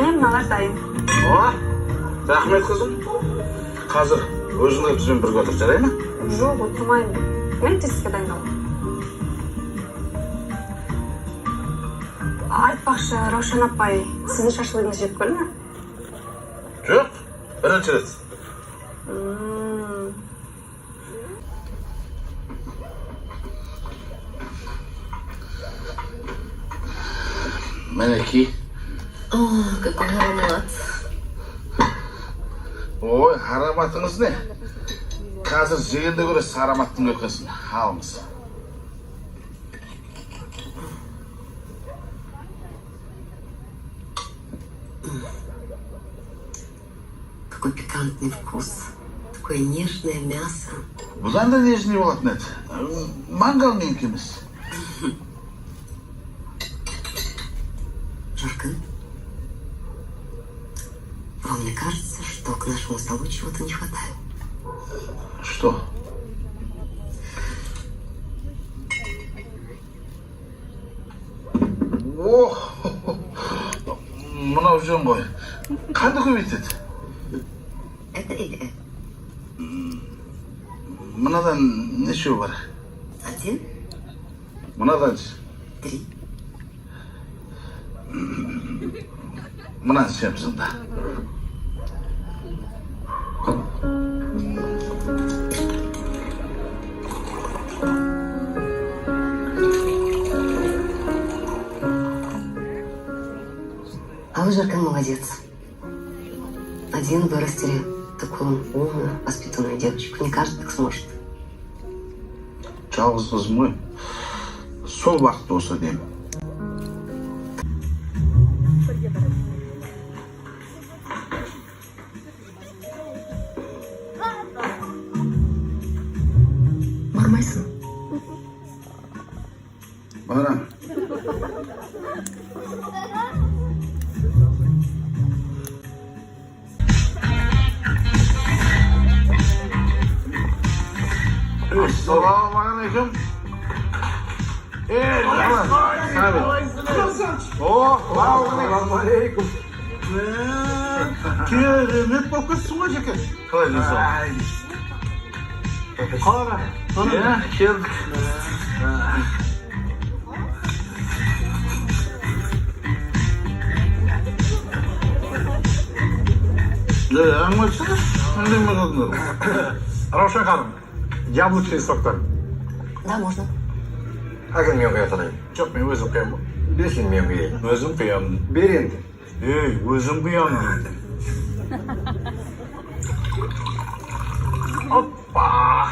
Mine mınalar dayım. О, рахмет қызым. Қазір өзіңе бізбен бірге отыр, жарай ма? Жоқ, отырмаймын. Мен тестке дайындалам. Айтпақшы, Раушан апай, сіздің шашлығыңыз жеп көрді ме? Жоқ, бірінші рет. Мінекей. Какой аромат. Ой, ароматыңыз не? Қазір жегенде көресіз ароматтың өткесін. Алыңыз. Какой пикантный вкус. Такое нежное мясо. Бұдан да нежный болатын еді. Мангал менікі емес. Жаркан, вам не кажется, что к нашему столу чего-то не хватает? Что? О, мынау жөн ғой. Қанды көбейтеді? Это или это? Мынадан нешеу бар? 1, Мынадан 3. мынаны ішеміз онда. А вы, Жаркан, молодец. Один вырастили такую умную, воспитанную девочку. Не каждый так сможет. Жалғыз қызым ғой. Сол бақытты болса деймін. Бармайсың? Барам. Ассалаумағалейкум. Жаман, сәбет. Ассалаумағалейкум. Керемет болып кетсің ғой, жеке. Қалай дейсің? Қара. Келдік. Әңгімелесene. Әңгіме қылдыңдар. Раушан ханым, яблочный соктан. Да, можно. Әкел мен құятын. Жоқ, мен өзім қиямын. Берсін мен құяйын. Өзім қиямын. Бер енді. Ей, өзім қиямын. Оппа!